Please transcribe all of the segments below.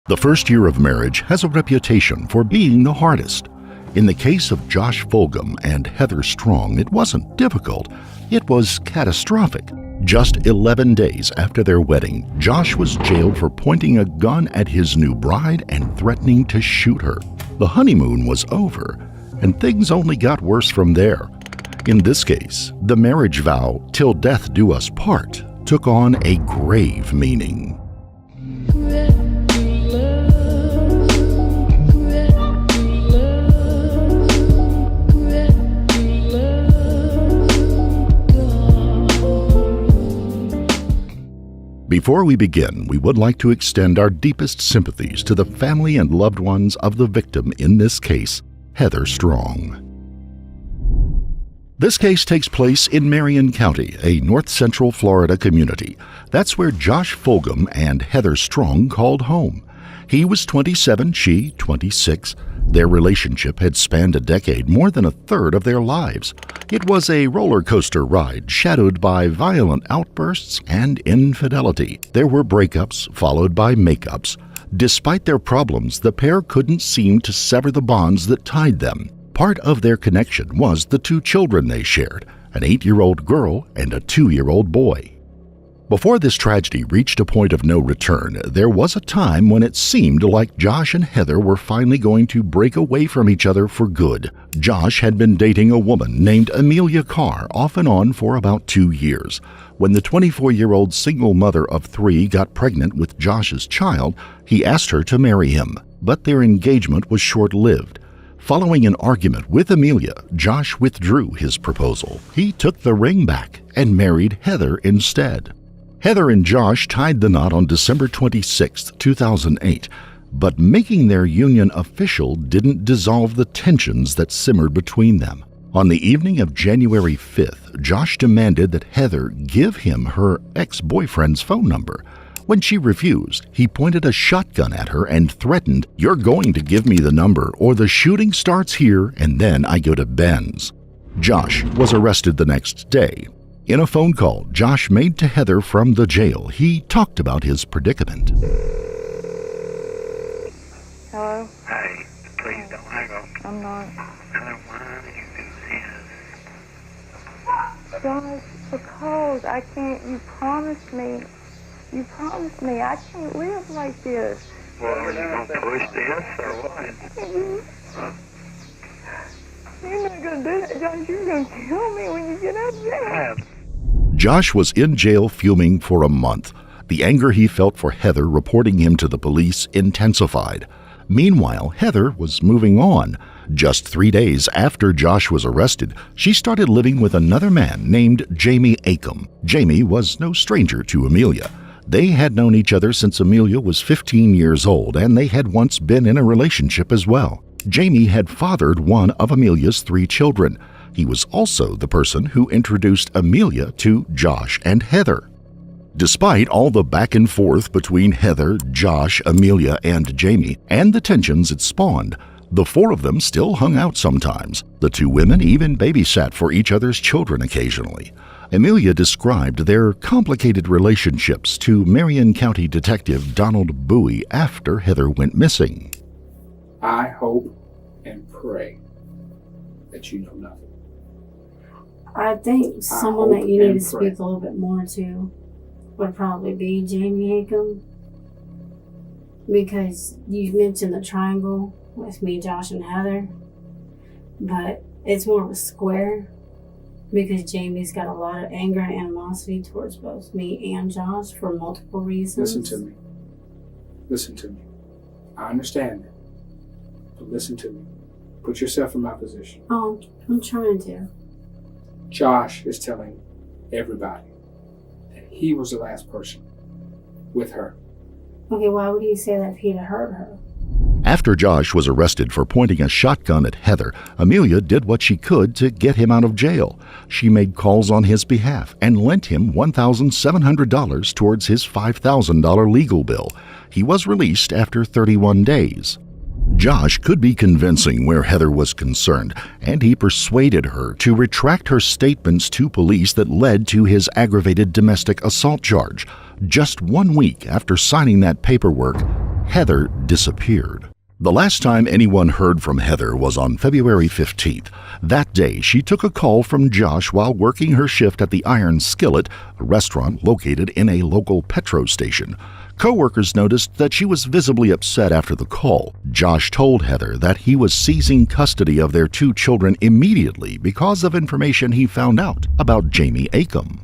The first year of marriage has a reputation for being the hardest. In the case of Josh Fulgham and Heather Strong, it wasn't difficult, it was catastrophic. Just 11 days after their wedding, Josh was jailed for pointing a gun at his new bride and threatening to shoot her. The honeymoon was over, and things only got worse from there. In this case, the marriage vow, "Till death do us part," took on a grave meaning. Before we begin, we would like to extend our deepest sympathies to the family and loved ones of the victim in this case, Heather Strong. This case takes place in Marion County, a north-central Florida community. That's where Josh Fulgham and Heather Strong called home. He was 27, she 26. Their relationship had spanned a decade, more than a third of their lives. It was a roller coaster ride shadowed by violent outbursts and infidelity. There were breakups followed by makeups. Despite their problems, the pair couldn't seem to sever the bonds that tied them. Part of their connection was the two children they shared, an 8-year-old girl and a 2-year-old boy. Before this tragedy reached a point of no return, there was a time when it seemed like Josh and Heather were finally going to break away from each other for good. Josh had been dating a woman named Amelia Carr off and on for about 2 years. When the 24-year-old single mother of 3 got pregnant with Josh's child, he asked her to marry him, but their engagement was short-lived. Following an argument with Amelia, Josh withdrew his proposal. He took the ring back and married Heather instead. Heather and Josh tied the knot on December 26, 2008, but making their union official didn't dissolve the tensions that simmered between them. On the evening of January 5th, Josh demanded that Heather give him her ex-boyfriend's phone number. When she refused, he pointed a shotgun at her and threatened, "You're going to give me the number, or the shooting starts here and then I go to Ben's." Josh was arrested the next day. In a phone call Josh made to Heather from the jail, he talked about his predicament. Hello? Hey, please don't hang up. I'm not. Hello, why did you do this? Josh, because I can't, you promised me, I can't live like this. Well, are you going to push this or what? You're not going to do that, Josh. You're going to kill me when you get out of jail. Josh was in jail fuming for a month. The anger he felt for Heather reporting him to the police intensified. Meanwhile, Heather was moving on. Just 3 days after Josh was arrested, she started living with another man named Jamie Acom. Jamie was no stranger to Amelia. They had known each other since Amelia was 15 years old, and they had once been in a relationship as well. Jamie had fathered one of Amelia's 3 children. He was also the person who introduced Amelia to Josh and Heather. Despite all the back and forth between Heather, Josh, Amelia, and Jamie, and the tensions it spawned, the 4 of them still hung out sometimes. The 2 women even babysat for each other's children occasionally. Amelia described their complicated relationships to Marion County Detective Donald Bowie after Heather went missing. I hope and pray that you know nothing. I think someone that you need to speak a little bit more to would probably be Jamie Acom, because you mentioned the triangle with me, Josh, and Heather, but it's more of a square because Jamie's got a lot of anger and animosity towards both me and Josh for multiple reasons. Listen to me. I understand that, but listen to me. Put yourself in my position. Oh, I'm trying to. Josh is telling everybody that he was the last person with her. Okay, why would he say that if he'd have hurt her? After Josh was arrested for pointing a shotgun at Heather, Amelia did what she could to get him out of jail. She made calls on his behalf and lent him $1,700 towards his $5,000 legal bill. He was released after 31 days. Josh could be convincing where Heather was concerned, and he persuaded her to retract her statements to police that led to his aggravated domestic assault charge. Just 1 week after signing that paperwork, Heather disappeared. The last time anyone heard from Heather was on February 15th. That day, she took a call from Josh while working her shift at the Iron Skillet, a restaurant located in a local petrol station. Co-workers noticed that she was visibly upset after the call. Josh told Heather that he was seizing custody of their 2 children immediately because of information he found out about Jamie Acom.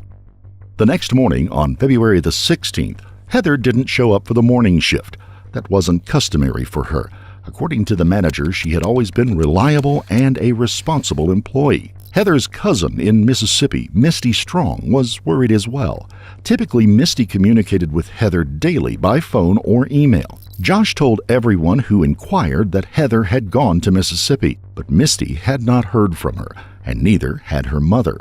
The next morning, on February the 16th, Heather didn't show up for the morning shift. That wasn't customary for her. According to the manager, she had always been reliable and a responsible employee. Heather's cousin in Mississippi, Misty Strong, was worried as well. Typically, Misty communicated with Heather daily by phone or email. Josh told everyone who inquired that Heather had gone to Mississippi, but Misty had not heard from her, and neither had her mother.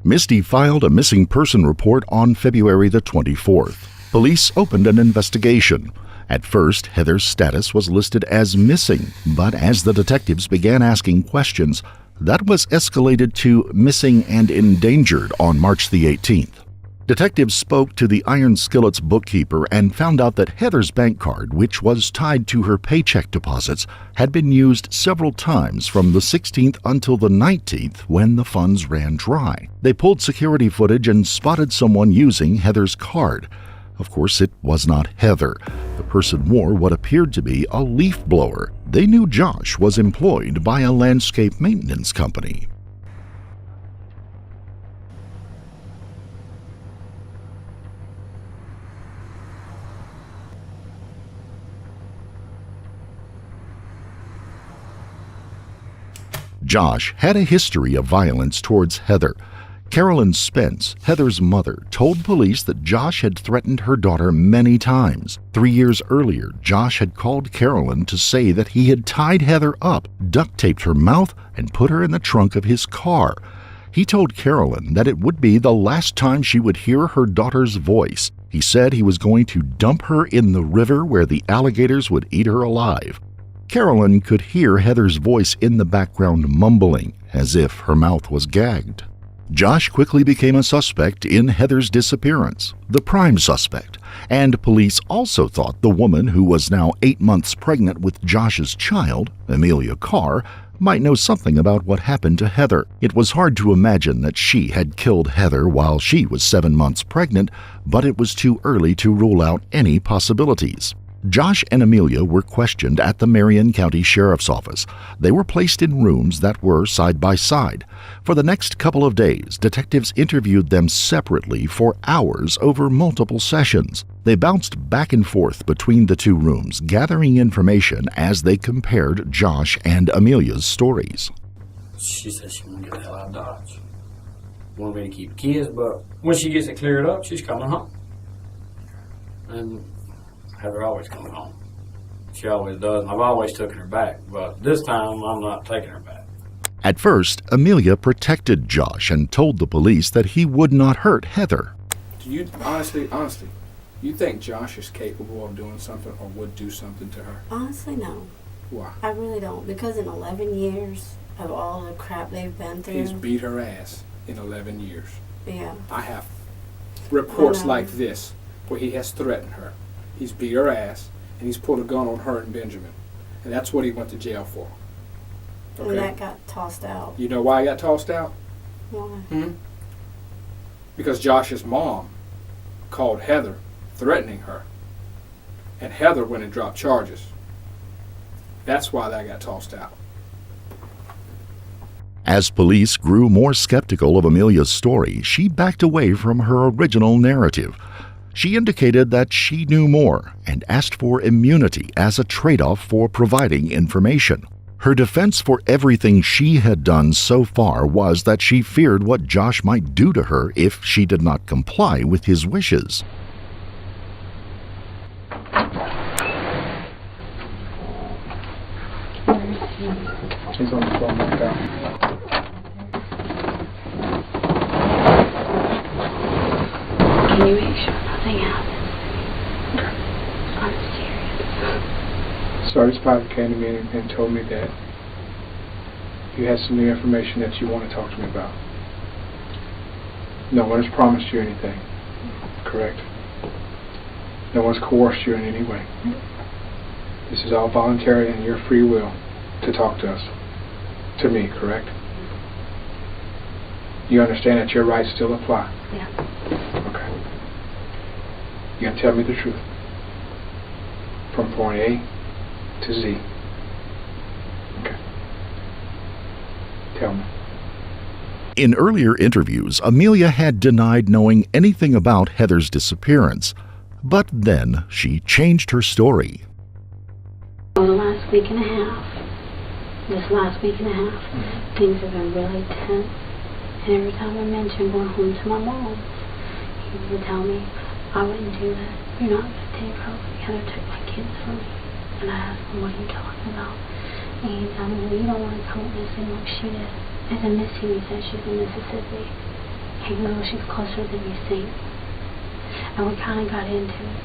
Misty filed a missing person report on February the 24th. Police opened an investigation. At first, Heather's status was listed as missing, but as the detectives began asking questions, that was escalated to missing and endangered on March the 18th. Detectives spoke to the Iron Skillet's bookkeeper and found out that Heather's bank card, which was tied to her paycheck deposits, had been used several times from the 16th until the 19th when the funds ran dry. They pulled security footage and spotted someone using Heather's card. Of course, it was not Heather. The person wore what appeared to be a leaf blower. They knew Josh was employed by a landscape maintenance company. Josh had a history of violence towards Heather. Carolyn Spence, Heather's mother, told police that Josh had threatened her daughter many times. 3 years earlier, Josh had called Carolyn to say that he had tied Heather up, duct-taped her mouth, and put her in the trunk of his car. He told Carolyn that it would be the last time she would hear her daughter's voice. He said he was going to dump her in the river where the alligators would eat her alive. Carolyn could hear Heather's voice in the background mumbling, as if her mouth was gagged. Josh quickly became a suspect in Heather's disappearance, the prime suspect, and police also thought the woman who was now 8 months pregnant with Josh's child, Amelia Carr, might know something about what happened to Heather. It was hard to imagine that she had killed Heather while she was 7 months pregnant, but it was too early to rule out any possibilities. Josh and Amelia were questioned at the Marion County Sheriff's Office. They were placed in rooms that were side by side. For the next couple of days, detectives interviewed them separately for hours over multiple sessions. They bounced back and forth between the 2 rooms, gathering information as they compared Josh and Amelia's stories. She said she wanted to get the hell out of Dodge. Wanted me to keep the kids, but when she gets it cleared up, she's coming home. And Heather always coming home. She always does, and I've always taken her back, but this time I'm not taking her back. At first, Amelia protected Josh and told the police that he would not hurt Heather. Do you, honestly, you think Josh is capable of doing something or would do something to her? Honestly, no. Why? I really don't, because in 11 years of all the crap they've been through. He's beat her ass in 11 years. Yeah. I have reports like this where he has threatened her. He's beat her ass, and he's pulled a gun on her and Benjamin. And that's what he went to jail for. Okay? And that got tossed out. You know why he got tossed out? Why? Because Josh's mom called Heather, threatening her. And Heather went and dropped charges. That's why that got tossed out. As police grew more skeptical of Amelia's story, she backed away from her original narrative. She indicated that she knew more and asked for immunity as a trade-off for providing information. Her defense for everything she had done so far was that she feared what Josh might do to her if she did not comply with his wishes. He's on the phone right now. Can you make sure nothing happens? I'm serious. Sergeant Spider came to me and told me that you had some new information that you want to talk to me about. No one has promised you anything, correct? No one's coerced you in any way. This is all voluntary and your free will to talk to us. To me, correct? You understand that your rights still apply? Yeah. Okay. You gotta tell me the truth. From point A to Z. Okay. Tell me. In earlier interviews, Amelia had denied knowing anything about Heather's disappearance. But then she changed her story. Over the last week and a half, things have been really tense. And every time I mention going home to my mom, he would tell me, I wouldn't do that. You're not going to take her. Heather took my kids from me. And I asked him, what are you talking about? And he told me, well, you don't want to come missing like she did. I said, Missy, he said she's in Mississippi. He goes, well, she's closer than you think. And we kind of got into it.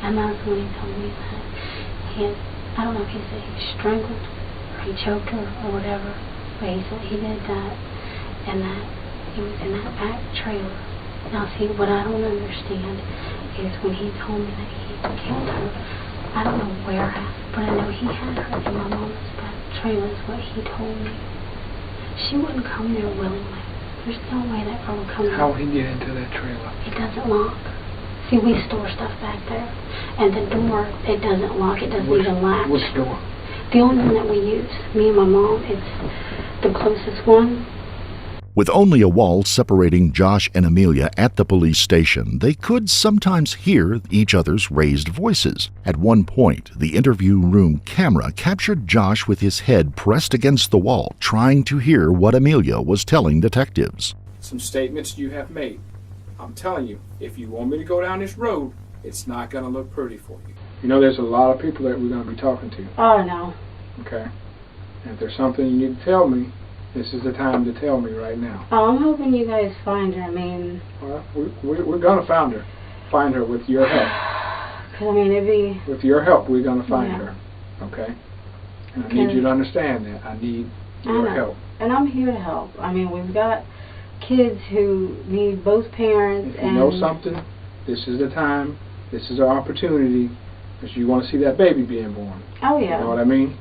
And that's when he told me that he had, I don't know if he said he strangled or he choked her or whatever, but he said he did that and that he was in that back trailer. Now see, what I don't understand is when he told me that he killed her, I don't know where, but I know he had her in my mom's back trailer is what he told me. She wouldn't come there willingly. There's no way that girl would come there. How would he get into that trailer? It doesn't lock. See, we store stuff back there. And the door, it doesn't lock. It doesn't even latch. Which door? The only one that we use, me and my mom, it's the closest one. With only a wall separating Josh and Amelia at the police station, they could sometimes hear each other's raised voices. At one point, the interview room camera captured Josh with his head pressed against the wall, trying to hear what Amelia was telling detectives. Some statements you have made. I'm telling you, if you want me to go down this road, it's not going to look pretty for you. You know, there's a lot of people that we're going to be talking to. Oh, no. Okay? And if there's something you need to tell me, this is the time to tell me right now. Oh, I'm hoping you guys find her. I mean... Well, we're going to find her with your help. Because, I mean, it'd be... With your help, we're going to find Yeah. her. Okay? And I need you to understand that. I need your help. And I'm here to help. I mean, we've got kids who need both parents. If you know something, this is the time. This is our opportunity. Because you want to see that baby being born. Oh, yeah. You know what I mean?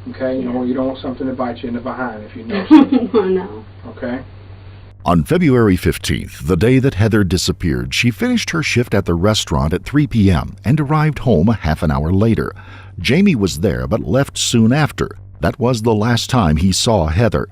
Okay? Yeah. You don't want something to bite you in the behind if you know something. No. Okay? On February 15th, the day that Heather disappeared, she finished her shift at the restaurant at 3 p.m. and arrived home a half an hour later. Jamie was there but left soon after. That was the last time he saw Heather.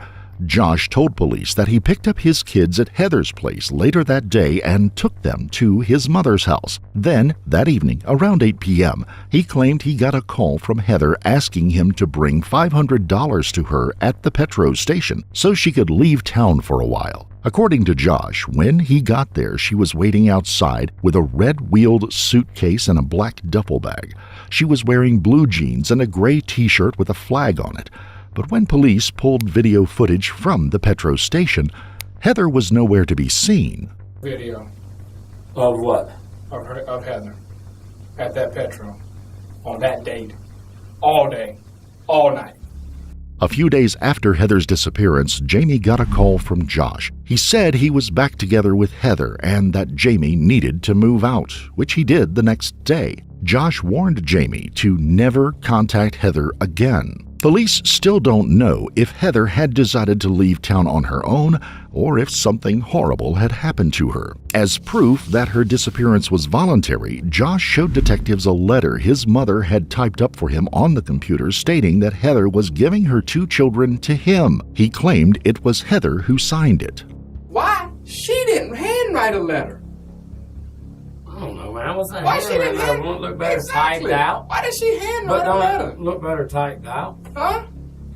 Josh told police that he picked up his kids at Heather's place later that day and took them to his mother's house. Then, that evening, around 8 p.m., he claimed he got a call from Heather asking him to bring $500 to her at the petrol station so she could leave town for a while. According to Josh, when he got there, she was waiting outside with a red-wheeled suitcase and a black duffel bag. She was wearing blue jeans and a gray t-shirt with a flag on it. But when police pulled video footage from the petrol station, Heather was nowhere to be seen. Video Of what? of Heather at that petrol on that date. All day. All night. A few days after Heather's disappearance, Jamie got a call from Josh. He said he was back together with Heather and that Jamie needed to move out, which he did the next day. Josh warned Jamie to never contact Heather again. Police still don't know if Heather had decided to leave town on her own or if something horrible had happened to her. As proof that her disappearance was voluntary, Josh showed detectives a letter his mother had typed up for him on the computer stating that Heather was giving her 2 children to him. He claimed it was Heather who signed it. Why? She didn't handwrite a letter. I don't know, man. What's that? Why she didn't handwriting? Won't it look better typed out? Why did she But handwrite a don't letter? it look better typed out? Huh?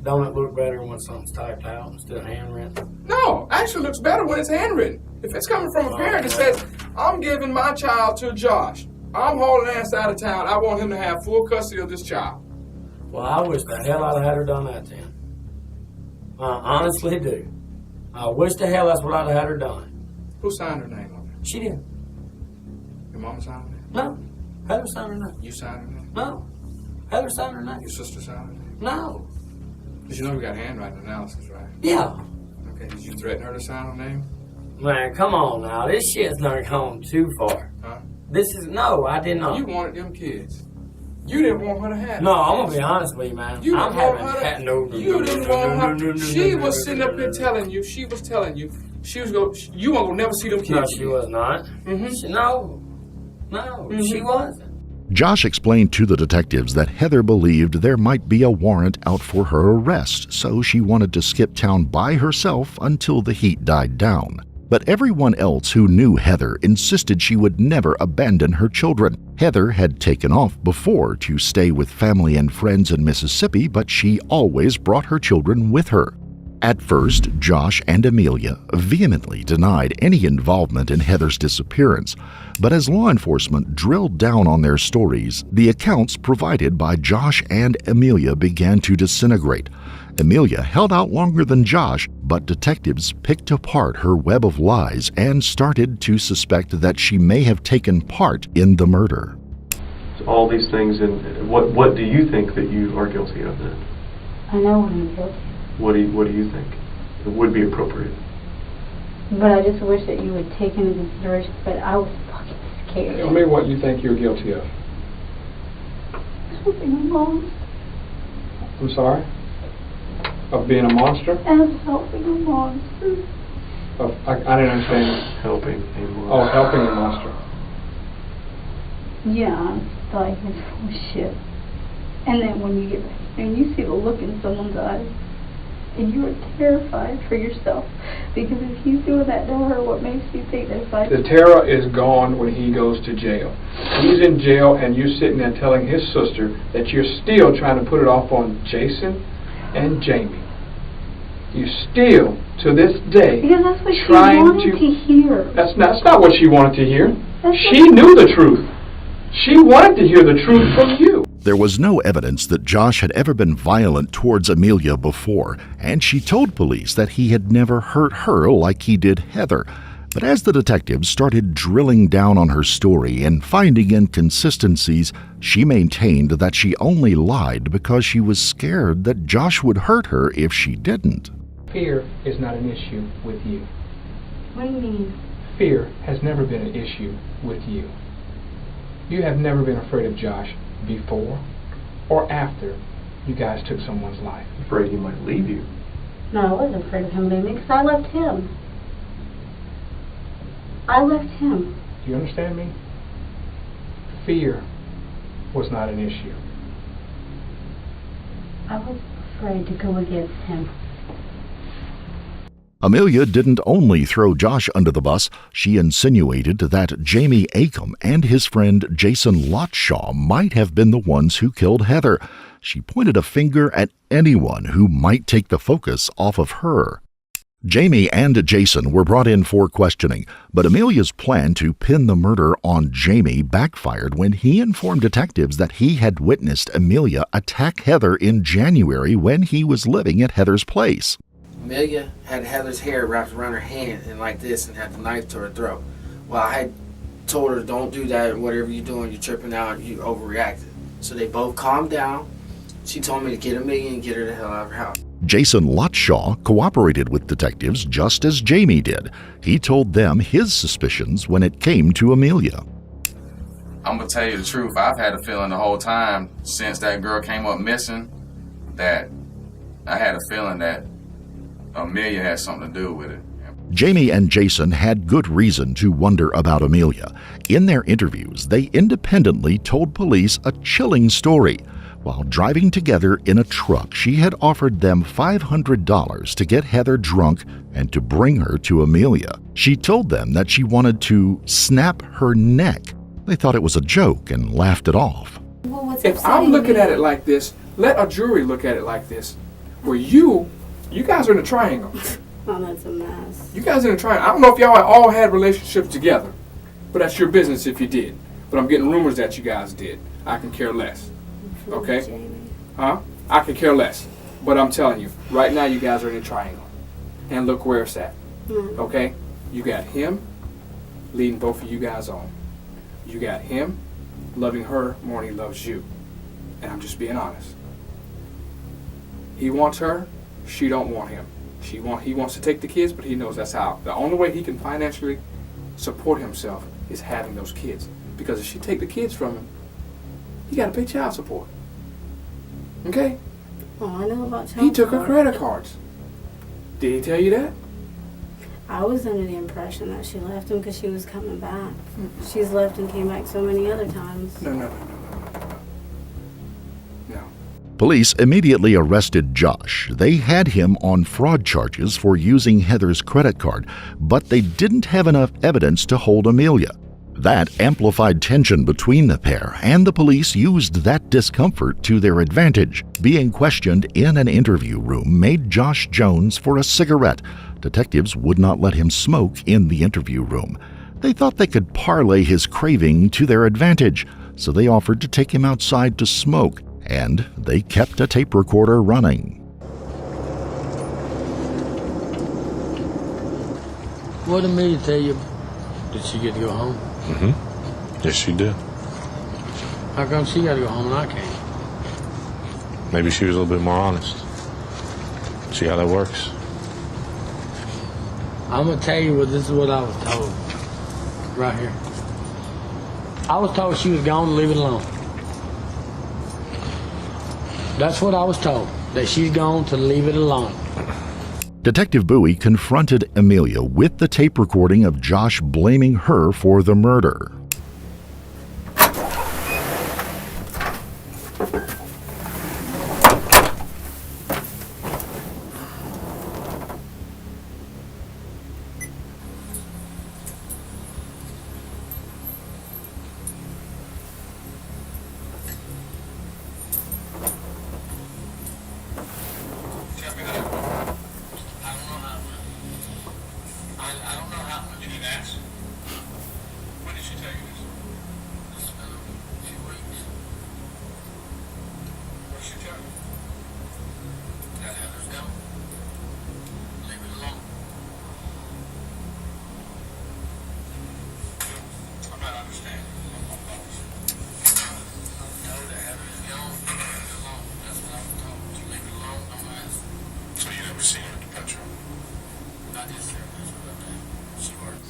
Don't it look better when something's typed out instead of handwritten? No, actually looks better when it's handwritten. If it's coming from a parent that says, I'm giving my child to Josh. I'm hauling ass out of town. I want him to have full custody of this child. Well, I wish the hell I'd have had her done that then. I honestly do. I wish the hell that's what I'd have had her done. Who signed her name on it? She did. Your mama signed her name? No. Heather signed her name. You signed her name? No. Heather signed her name. Your sister signed her name? No. Because you know we got handwriting analysis, right? Yeah. Okay, did you threaten her to sign her name? Man, come on now. This shit's not gone too far. Huh? This is, no, I did not. You wanted them kids. You didn't want her to have it. No, I'm gonna be honest with you, man. You I'm didn't want having her to. had no. You didn't want her. She was sitting up here telling you. She was telling you. She was going. You won't never see them kids. No, she was not. Mm-hmm. She wasn't. Josh explained to the detectives that Heather believed there might be a warrant out for her arrest, so she wanted to skip town by herself until the heat died down. But everyone else who knew Heather insisted she would never abandon her children. Heather had taken off before to stay with family and friends in Mississippi, but she always brought her children with her. At first, Josh and Amelia vehemently denied any involvement in Heather's disappearance, but as law enforcement drilled down on their stories, the accounts provided by Josh and Amelia began to disintegrate. Amelia held out longer than Josh, but detectives picked apart her web of lies and started to suspect that she may have taken part in the murder. All these things, and what do you think that you are guilty of then? I know what I'm guilty. What do you think would be appropriate? But I just wish that you would take into consideration, but I was fucking scared. Tell me what you think you're guilty of. Helping a mom. I'm sorry? Of being a monster? And helping a monster. I didn't understand. Helping a monster. Oh, helping a monster. Yeah, I'm like, it's full of shit. And then when you get back and you see the look in someone's eyes, and you are terrified for yourself, because if he's doing that to her, what makes you think that if I... The terror is gone when he goes to jail. He's in jail, and you're sitting there telling his sister that you're still trying to put it off on Jason and Jamie. You still, to this day, Because that's what she trying wanted to hear. That's not what she wanted to hear. She knew the truth. She wanted to hear the truth from you. There was no evidence that Josh had ever been violent towards Amelia before, and she told police that he had never hurt her like he did Heather. But as the detectives started drilling down on her story and finding inconsistencies, she maintained that she only lied because she was scared that Josh would hurt her if she didn't. Fear is not an issue with you. What do you mean? Fear has never been an issue with you. You have never been afraid of Josh before or after you guys took someone's life. Afraid he might leave you. No, I wasn't afraid of him leaving because I left him. I left him. Do you understand me? Fear was not an issue. I was afraid to go against him. Amelia didn't only throw Josh under the bus, she insinuated that Jamie Acom and his friend Jason Lotshaw might have been the ones who killed Heather. She pointed a finger at anyone who might take the focus off of her. Jamie and Jason were brought in for questioning, but Amelia's plan to pin the murder on Jamie backfired when he informed detectives that he had witnessed Amelia attack Heather in January when he was living at Heather's place. Amelia had Heather's hair wrapped around her hand and like this and had the knife to her throat. Well, I had told her, don't do that, whatever you're doing, you're tripping out, you overreacted. So they both calmed down. She told me to get Amelia and get her the hell out of her house. Jason Lotshaw cooperated with detectives just as Jamie did. He told them his suspicions when it came to Amelia. I'm going to tell you the truth. I've had a feeling the whole time since that girl came up missing that I had a feeling that Amelia had something to do with it. Jamie and Jason had good reason to wonder about Amelia. In their interviews, they independently told police a chilling story. While driving together in a truck, she had offered them $500 to get Heather drunk and to bring her to Amelia. She told them that she wanted to snap her neck. They thought it was a joke and laughed it off. Well, what's If I'm looking at it like this, let a jury look at it like this. Where you guys are in a triangle. Oh, that's a mess. You guys are in a triangle. I don't know if y'all all had relationships together, but that's your business if you did. But I'm getting rumors that you guys did. I can care less. Okay? Jamie. Huh? I can care less. But I'm telling you, right now you guys are in a triangle. And look where it's at. Okay? You got him leading both of you guys on. You got him loving her more than he loves you. And I'm just being honest. He wants her, she don't want him. He wants to take the kids, but he knows that's how. The only way he can financially support himself is having those kids. Because if she take the kids from him, You got to pay child support. Okay? Oh, I know about child He took her support. credit cards. Did he tell you that? I was under the impression that she left him because she was coming back. She's left and came back so many other times. No. Police immediately arrested Josh. They had him on fraud charges for using Heather's credit card, but they didn't have enough evidence to hold Amelia. That amplified tension between the pair, and the police used that discomfort to their advantage. Being questioned in an interview room made Josh Jones for a cigarette. Detectives would not let him smoke in the interview room. They thought they could parlay his craving to their advantage, so they offered to take him outside to smoke, and they kept a tape recorder running. What did Amelia tell you? Did she get to go home? Mm-hmm. Yes, she did. How come she got to go home and I can't? Maybe she was a little bit more honest. See how that works? I'm going to tell you this is what I was told. Right here. I was told she was gone to leave it alone. That's what I was told. That she's gone to leave it alone. Detective Bowie confronted Amelia with the tape recording of Josh blaming her for the murder.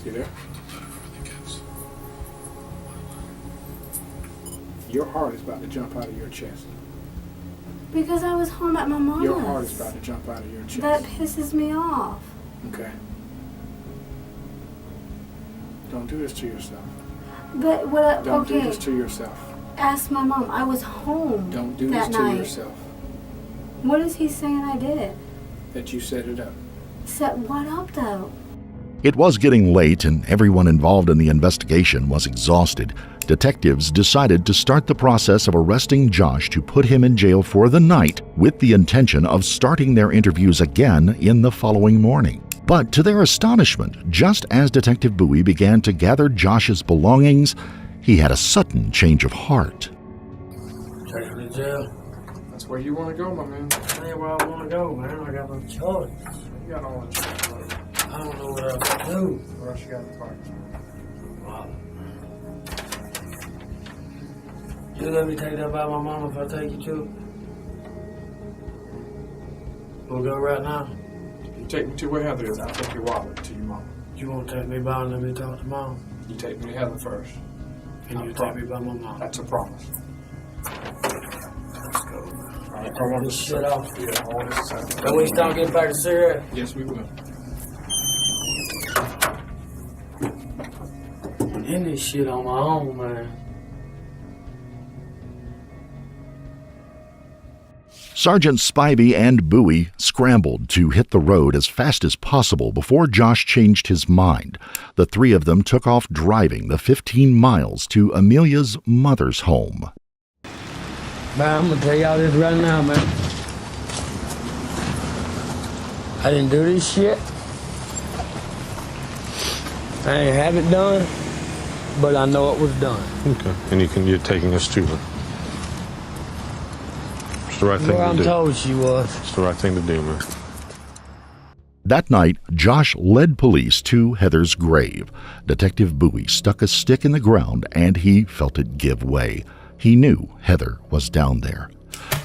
See there? Your heart is about to jump out of your chest. Because I was home at my mom's. Your heart is about to jump out of your chest. That pisses me off. Okay. Don't do this to yourself. But what? Don't Okay. do this to yourself. Ask my mom. I was home. Don't do that this to night. yourself. What is he saying I did? That you set it up. Set what up though? It was getting late and everyone involved in the investigation was exhausted. Detectives decided to start the process of arresting Josh to put him in jail for the night with the intention of starting their interviews again in the following morning. But to their astonishment, just as Detective Bowie began to gather Josh's belongings, he had a sudden change of heart. Take her to jail. That's where you want to go, my man. That ain't where I want to go, man. I got no choice. You got all the choice. I don't know what else to do. What else you got in the park? Wow. You let me take that by my mama if I take you to it? We'll go right now. You take me to where Heather is. I'll take your wallet to your mom. You won't take me by and let me talk to mom? You take me to Heather first. And you take me by my mom? That's a promise. Let's go. All right, Turn come this shit off. Yeah, all this time. Can we start getting back to cigarette? Yes, we will. I'm in this shit on my own, man. Sergeant Spivey and Bowie scrambled to hit the road as fast as possible before Josh changed his mind. The three of them took off driving the 15 miles to Amelia's mother's home. Man, I'm gonna tell y'all this right now, man. I didn't do this shit. I ain't have it done, but I know it was done. Okay. And you're taking us to her. It's the right thing Where to I'm do. told she was. It's the right thing to do, man. That night, Josh led police to Heather's grave. Detective Bowie stuck a stick in the ground and he felt it give way. He knew Heather was down there.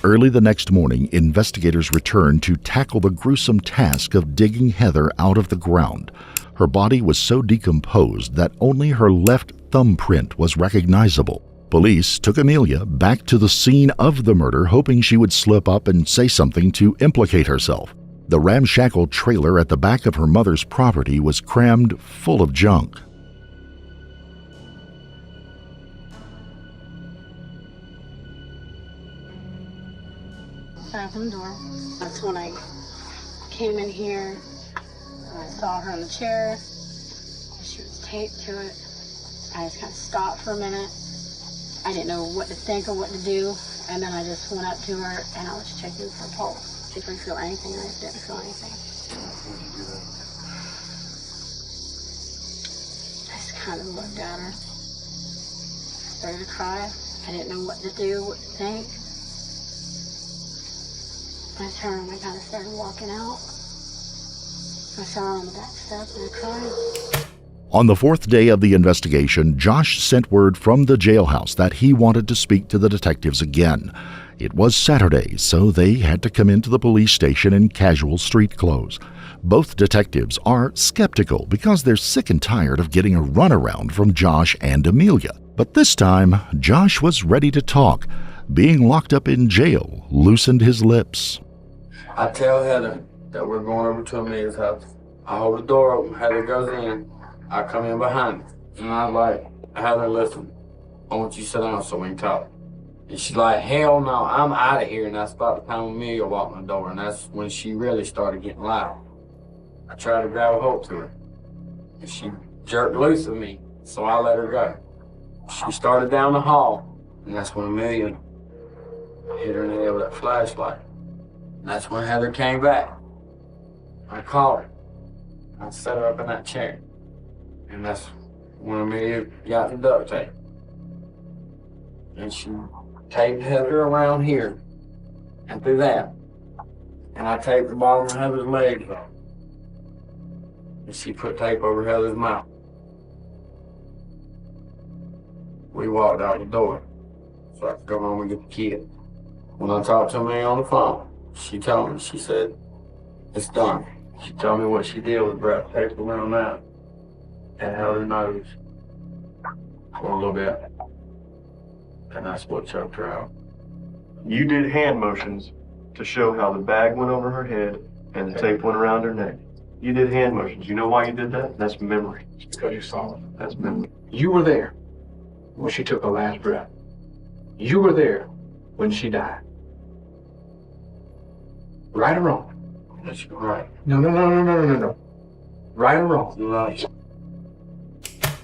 Early the next morning, investigators returned to tackle the gruesome task of digging Heather out of the ground. Her body was so decomposed that only her left thumbprint was recognizable. Police took Amelia back to the scene of the murder, hoping she would slip up and say something to implicate herself. The ramshackle trailer at the back of her mother's property was crammed full of junk. Bathroom door. That's when I came in here and I saw her in the chair. She was taped to it. I just kind of stopped for a minute. I didn't know what to think or what to do. And then I just went up to her and I was checking for a pulse. She didn't feel anything. I didn't feel anything. I just kind of looked at her. Started to cry. I didn't know what to do, what to think. I turned and I kind of started walking out. I saw her on the back steps and I cried. On the fourth day of the investigation, Josh sent word from the jailhouse that he wanted to speak to the detectives again. It was Saturday, so they had to come into the police station in casual street clothes. Both detectives are skeptical because they're sick and tired of getting a runaround from Josh and Amelia. But this time, Josh was ready to talk. Being locked up in jail loosened his lips. I tell Heather that we're going over to Amelia's house. I hold the door open, Heather goes in, I come in behind her. And I'm like, Heather, listen, I want you to sit down so we can talk. And she's like, hell no, I'm out of here. And that's about the time Amelia walked in the door, and that's when she really started getting loud. I tried to grab a hold to her, and she jerked loose of me, so I let her go. She started down the hall, and that's when Amelia hit her in the head with that flashlight. And that's when Heather came back. I called her. I set her up in that chair. And that's when Amelia got the duct tape. And she taped Heather around here and through that. And I taped the bottom of Heather's legs off. And she put tape over Heather's mouth. We walked out the door so I could go home and get the kid. When I talked to Amelia on the phone, she told me, she said, it's done. She told me what she did was wrap tape around that and held her nose for a little bit. And that's what choked her out. You did hand motions to show how the bag went over her head and the tape went around her neck. You did hand motions. You know why you did that? That's memory. It's because you saw it. That's memory. You were there when she took her last breath. You were there when she died. Right or wrong? That's right. No. Right or wrong? Right.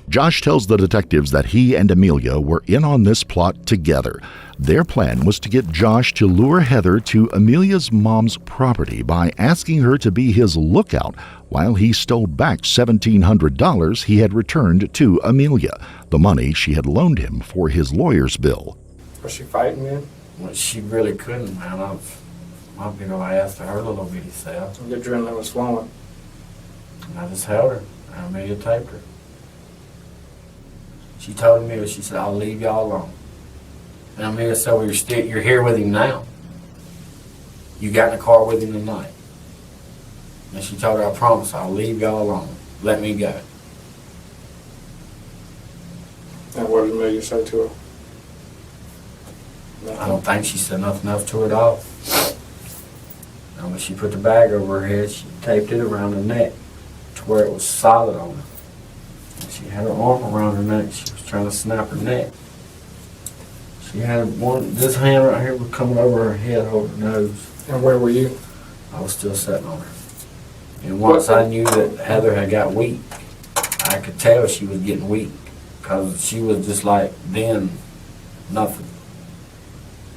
Josh tells the detectives that he and Amelia were in on this plot together. Their plan was to get Josh to lure Heather to Amelia's mom's property by asking her to be his lookout while he stole back $1,700 he had returned to Amelia, the money she had loaned him for his lawyer's bill. Was she fighting, man? Well, she really couldn't, man. My big old ass to her little bitty self. The adrenaline was flowing. And I just held her. And Amelia taped her. She told Amelia, she said, I'll leave y'all alone. And Amelia said, well, you're here with him now. You got in the car with him tonight. And she told her, I promise, I'll leave y'all alone. Let me go. And what did Amelia say to her? I don't think she said nothing else to her at all. And when she put the bag over her head, she taped it around her neck to where it was solid on her. And she had her arm around her neck. She was trying to snap her neck. She had this hand right here was coming over her head, holding her nose. And where were you? I was still sitting on her. And once I knew that Heather had got weak, I could tell she was getting weak. Because she was just like, then, nothing.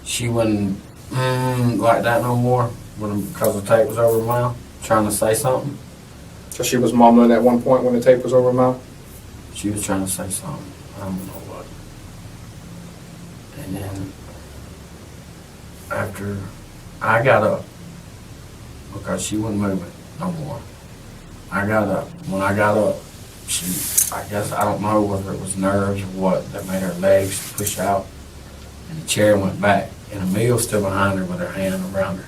She wasn't like that no more because the tape was over her mouth, trying to say something. So she was mumbling at one point when the tape was over her mouth? She was trying to say something. I don't know what. And then, after I got up, because she wasn't moving no more, I got up. When I got up, I guess, I don't know whether it was nerves or what, that made her legs push out, and the chair went back. And Amelia was still behind her with her hand around her.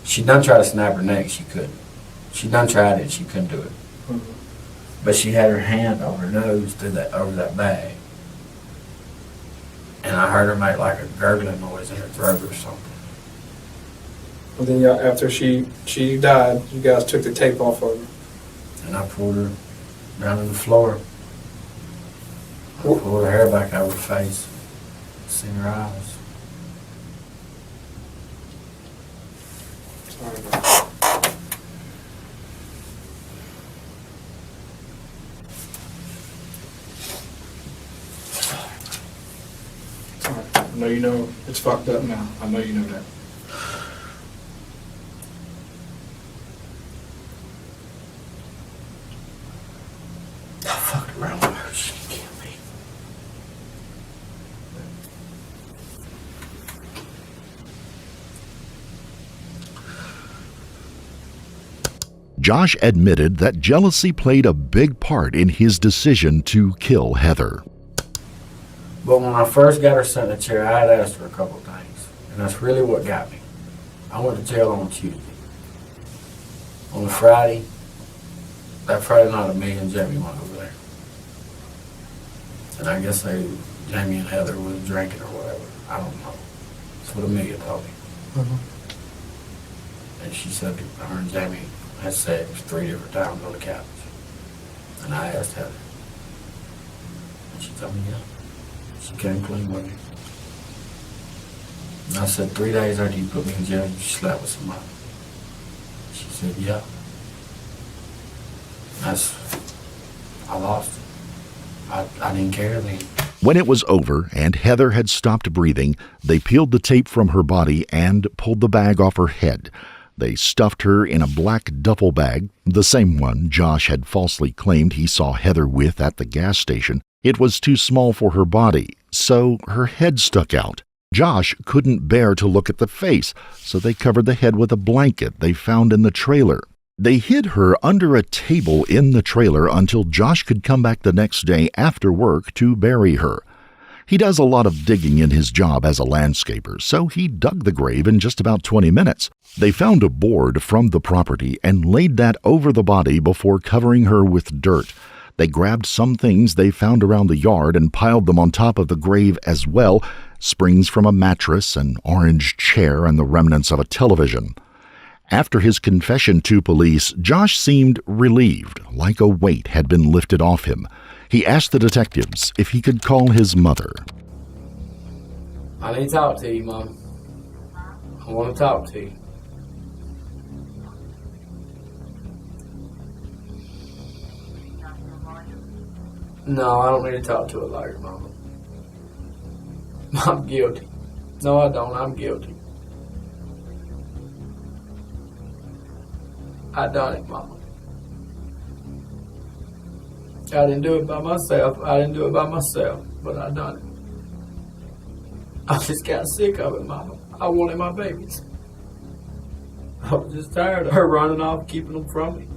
She done tried to snap her neck, she couldn't. She done tried it, she couldn't do it. Mm-hmm. But she had her hand over her nose over that bag. And I heard her make like a gurgling noise in her throat or something. And then after she died, you guys took the tape off of her. And I pulled her down on the floor. I pulled her hair back out of her face. Seen her eyes. Sorry about that. Sorry. I know you know it's fucked up now. I know you know that. I fucked around with her. She killed me. Josh admitted that jealousy played a big part in his decision to kill Heather. But when I first got her sent in the chair, I had asked her a couple of things. And that's really what got me. I went to jail on Tuesday. On the Friday, that Friday night, me and Jamie went over there. And I guess Jamie and Heather was drinking or whatever. I don't know. That's what Amelia told me. And she said her and Jamie had sex 3 different times on the couch. And I asked Heather. And she told me, yeah. She came clean with me. And I said, 3 days after you put me in jail, you slept with somebody. She said, yeah. I lost it. I didn't care then. When it was over and Heather had stopped breathing, they peeled the tape from her body and pulled the bag off her head. They stuffed her in a black duffel bag, the same one Josh had falsely claimed he saw Heather with at the gas station. It was too small for her body, so her head stuck out. Josh couldn't bear to look at the face, so they covered the head with a blanket they found in the trailer. They hid her under a table in the trailer until Josh could come back the next day after work to bury her. He does a lot of digging in his job as a landscaper, so he dug the grave in just about 20 minutes. They found a board from the property and laid that over the body before covering her with dirt. They grabbed some things they found around the yard and piled them on top of the grave as well, springs from a mattress, an orange chair, and the remnants of a television. After his confession to police, Josh seemed relieved, like a weight had been lifted off him. He asked the detectives if he could call his mother. I need to talk to you, Mom. I want to talk to you. No, I don't need to talk to a lawyer, Mama. I'm guilty. No, I don't. I'm guilty. I done it, Mama. I didn't do it by myself. But I done it. I just got sick of it, Mama. I wanted my babies. I was just tired of her running off, keeping them from me.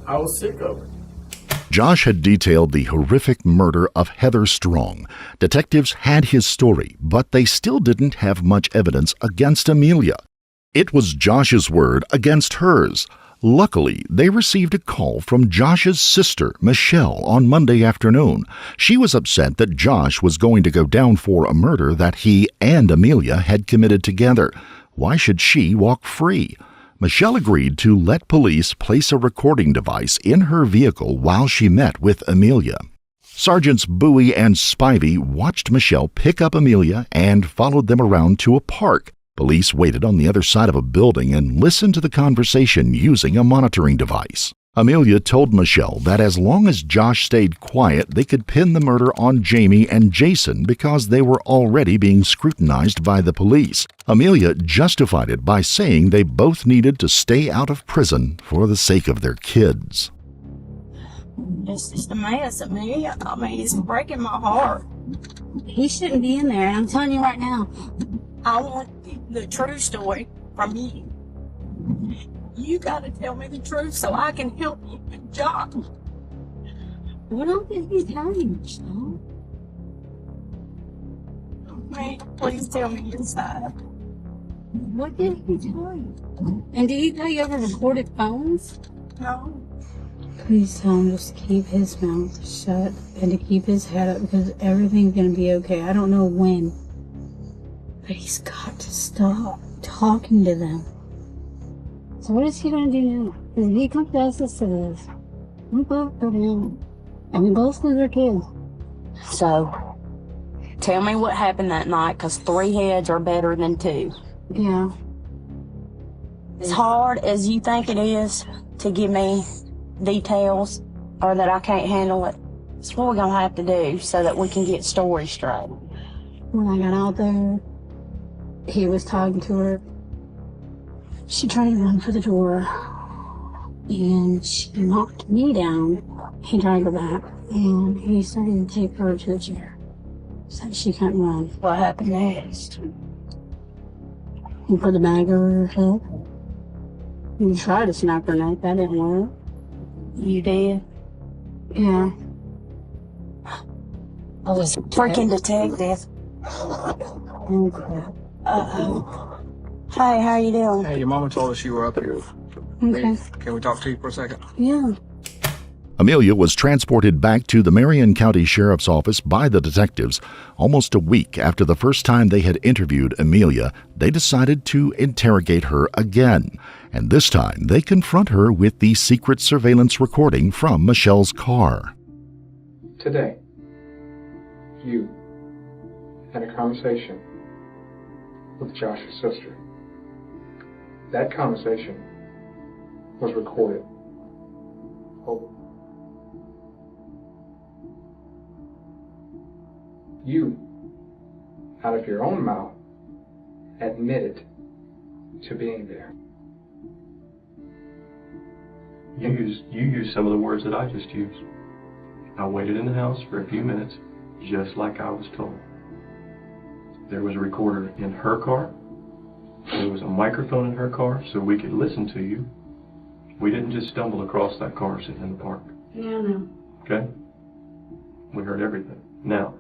I was sick of it. Josh had detailed the horrific murder of Heather Strong. Detectives had his story, but they still didn't have much evidence against Amelia. It was Josh's word against hers. Luckily, they received a call from Josh's sister, Michelle, on Monday afternoon. She was upset that Josh was going to go down for a murder that he and Amelia had committed together. Why should she walk free? Michelle agreed to let police place a recording device in her vehicle while she met with Amelia. Sergeants Bowie and Spivey watched Michelle pick up Amelia and followed them around to a park. Police waited on the other side of a building and listened to the conversation using a monitoring device. Amelia told Michelle that as long as Josh stayed quiet, they could pin the murder on Jamie and Jason because they were already being scrutinized by the police. Amelia justified it by saying they both needed to stay out of prison for the sake of their kids. It's just a mess, Amelia. I mean, it's breaking my heart. He shouldn't be in there, and I'm telling you right now. I want the true story from you. You got to tell me the truth so I can help you with Josh. What else did he tell you, Michelle? Man, please tell me your side. What did he tell you? And did he tell you over recorded phones? No. Please tell him just to keep his mouth shut and to keep his head up because everything's gonna be okay. I don't know when, but he's got to stop talking to them. So what is he gonna do now? Because he confesses to this. We both go down. And we both lose our kids. So, tell me what happened that night, because 3 heads are better than 2. Yeah. As hard as you think it is to give me details or that I can't handle it, it's what we're going to have to do so that we can get stories straight. When I got out there, he was talking to her. She tried to run for the door, and she knocked me down. He tried to go back, and he started to take her to the chair so that she couldn't run. What happened next? He put the bag over her head. He tried to snap her neck. That didn't work. You did? Yeah. I was a freaking detective. Oh, crap. Uh-oh. Hey, how you doing? Hey, your mama told us you were up here. Okay. Can we talk to you for a second? Yeah. Amelia was transported back to the Marion County Sheriff's Office by the detectives. Almost a week after the first time they had interviewed Amelia, they decided to interrogate her again. And this time, they confront her with the secret surveillance recording from Michelle's car. Today, you had a conversation with Josh's sister. That conversation was recorded. Over. You, out of your own mouth, admitted to being there. You used some of the words that I just used. I waited in the house for a few minutes, just like I was told. There was a recorder in her car. There was a microphone in her car so we could listen to you. We didn't just stumble across that car sitting in the park. Yeah, no. Okay? We heard everything. Now,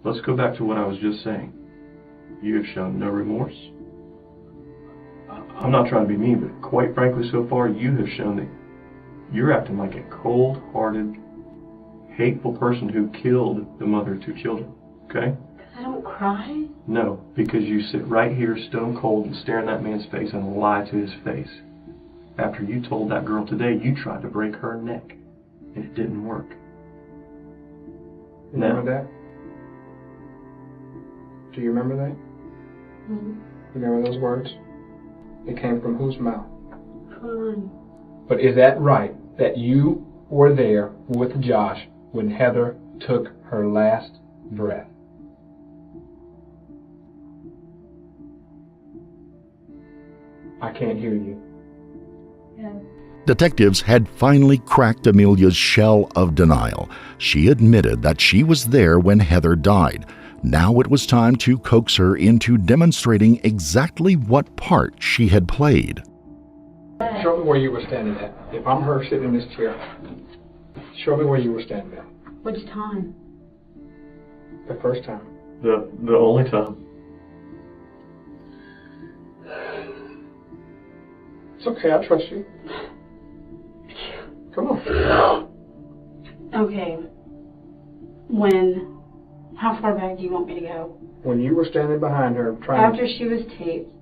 let's go back to what I was just saying. You have shown no remorse. I'm not trying to be mean, but quite frankly, so far, you have shown that you're acting like a cold-hearted, hateful person who killed the mother of 2 children. Okay? I don't cry. No, because you sit right here stone cold and stare in that man's face and lie to his face. After you told that girl today you tried to break her neck, and it didn't work. Remember that? Do you remember that? Mm-hmm. Remember those words? It came from whose mouth? Fine. But is that right that you were there with Josh when Heather took her last breath? I can't hear you. Yeah. Detectives had finally cracked Amelia's shell of denial. She admitted that she was there when Heather died. Now it was time to coax her into demonstrating exactly what part she had played. Show me where you were standing at. If I'm her sitting in this chair, show me where you were standing at. Which time? The first time. The only time. It's okay, I trust you. Come on. Okay. How far back do you want me to go? When you were standing behind her trying After she was taped,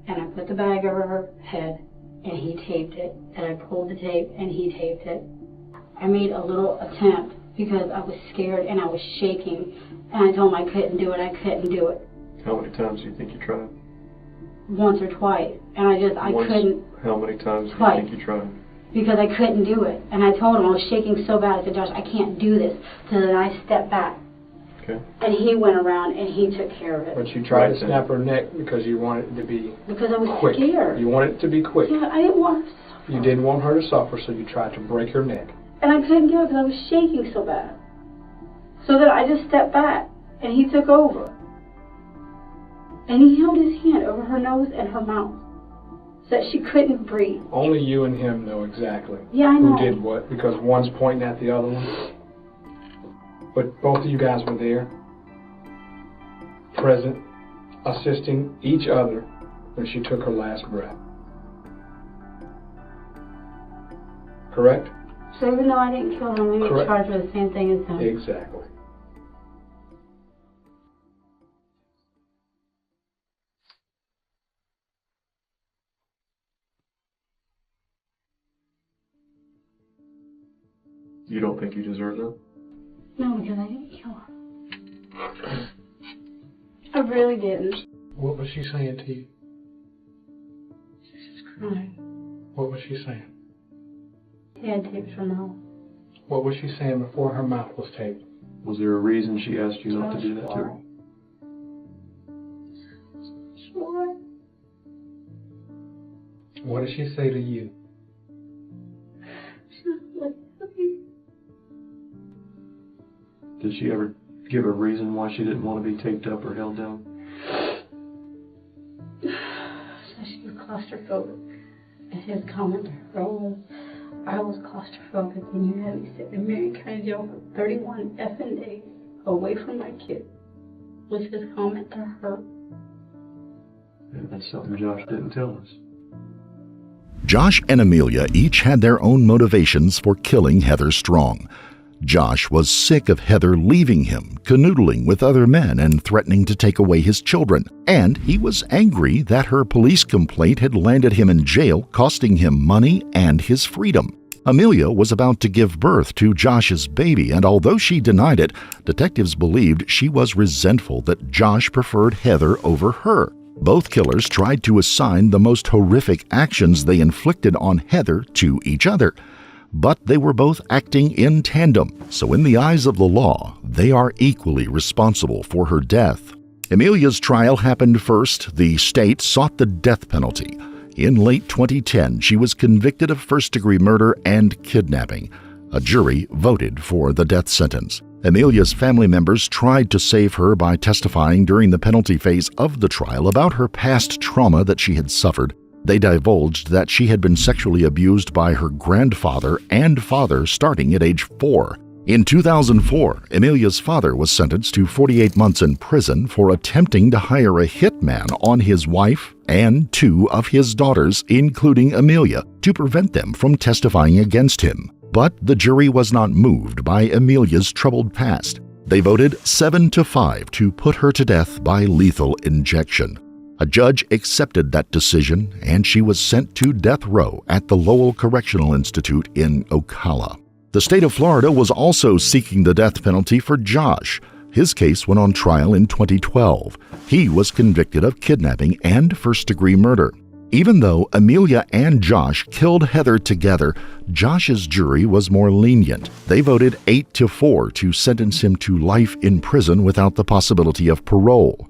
and I put the bag over her head, and he taped it, and I pulled the tape, and he taped it. I made a little attempt because I was scared and I was shaking, and I told him I couldn't do it, I couldn't do it. How many times do you think you tried? Once or twice, and I couldn't. How many times do Twice. you think you tried? Because I couldn't do it. And I told him I was shaking so bad. I said, Josh, I can't do this. So then I stepped back. Okay. And he went around and he took care of it. But you tried to snap her neck because you wanted it to be Because I was quick. scared. You wanted it to be quick. Yeah, I didn't want her to suffer. You didn't want her to suffer, so you tried to break her neck. And I couldn't do it because I was shaking so bad. So then I just stepped back and he took over. And he held his hand over her nose and her mouth so that she couldn't breathe. Only you and him know exactly Yeah, I know. who did what, because one's pointing at the other one. But both of you guys were there, present, assisting each other when she took her last breath. Correct? So even though I didn't kill him, we get Correct. charged with the same thing as him. Exactly. You don't think you deserve that? No, because I didn't kill him. I really didn't. What was she saying to you? She's crying. What was she saying? He had taped her mouth. What was she saying before her mouth was taped? Was there a reason she asked you not to do that to her? Sure. What did she say to you? She was like, okay. Did she ever give a reason why she didn't want to be taped up or held down? So she was claustrophobic. And his comment to her was, I was claustrophobic and you had me sit in Marion County Jail for 31 effing days away from my kid. Was his comment to her. Yeah, that's something Josh didn't tell us. Josh and Amelia each had their own motivations for killing Heather Strong. Josh was sick of Heather leaving him, canoodling with other men and threatening to take away his children. And he was angry that her police complaint had landed him in jail, costing him money and his freedom. Amelia was about to give birth to Josh's baby, and although she denied it, detectives believed she was resentful that Josh preferred Heather over her. Both killers tried to assign the most horrific actions they inflicted on Heather to each other. But they were both acting in tandem, so in the eyes of the law, they are equally responsible for her death. Amelia's trial happened first. The state sought the death penalty. In late 2010, she was convicted of first-degree murder and kidnapping. A jury voted for the death sentence. Amelia's family members tried to save her by testifying during the penalty phase of the trial about her past trauma that she had suffered. They divulged that she had been sexually abused by her grandfather and father starting at age 4. In 2004, Amelia's father was sentenced to 48 months in prison for attempting to hire a hitman on his wife and 2 of his daughters, including Amelia, to prevent them from testifying against him. But the jury was not moved by Amelia's troubled past. They voted 7-5 to put her to death by lethal injection. A judge accepted that decision, and she was sent to death row at the Lowell Correctional Institute in Ocala. The state of Florida was also seeking the death penalty for Josh. His case went on trial in 2012. He was convicted of kidnapping and first-degree murder. Even though Amelia and Josh killed Heather together, Josh's jury was more lenient. They voted 8-4 to sentence him to life in prison without the possibility of parole.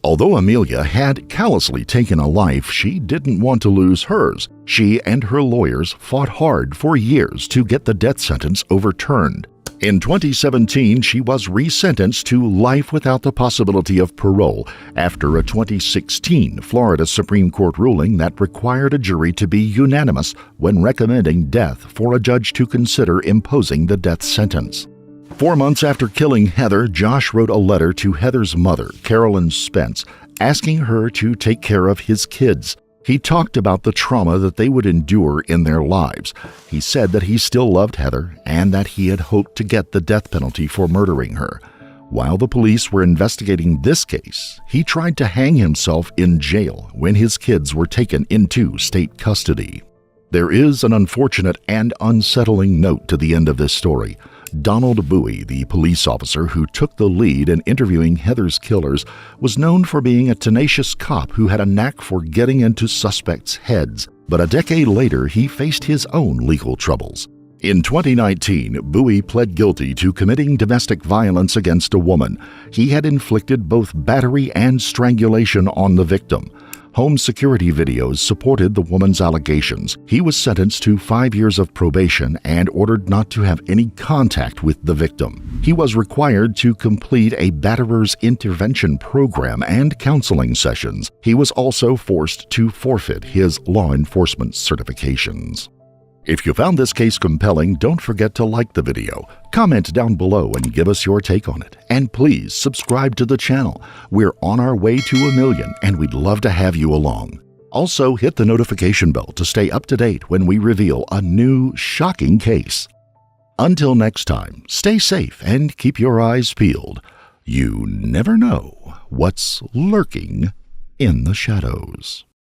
Although Amelia had callously taken a life, she didn't want to lose hers. She and her lawyers fought hard for years to get the death sentence overturned. In 2017, she was resentenced to life without the possibility of parole after a 2016 Florida Supreme Court ruling that required a jury to be unanimous when recommending death for a judge to consider imposing the death sentence. 4 months after killing Heather, Josh wrote a letter to Heather's mother, Carolyn Spence, asking her to take care of his kids. He talked about the trauma that they would endure in their lives. He said that he still loved Heather and that he had hoped to get the death penalty for murdering her. While the police were investigating this case, he tried to hang himself in jail when his kids were taken into state custody. There is an unfortunate and unsettling note to the end of this story. Donald Bowie, the police officer who took the lead in interviewing Heather's killers, was known for being a tenacious cop who had a knack for getting into suspects' heads. But a decade later, he faced his own legal troubles. In 2019, Bowie pled guilty to committing domestic violence against a woman. He had inflicted both battery and strangulation on the victim. Home security videos supported the woman's allegations. He was sentenced to 5 years of probation and ordered not to have any contact with the victim. He was required to complete a batterer's intervention program and counseling sessions. He was also forced to forfeit his law enforcement certifications. If you found this case compelling, don't forget to like the video, comment down below and give us your take on it. And please subscribe to the channel. We're on our way to 1 million and we'd love to have you along. Also, hit the notification bell to stay up to date when we reveal a new, shocking case. Until next time, stay safe and keep your eyes peeled. You never know what's lurking in the shadows.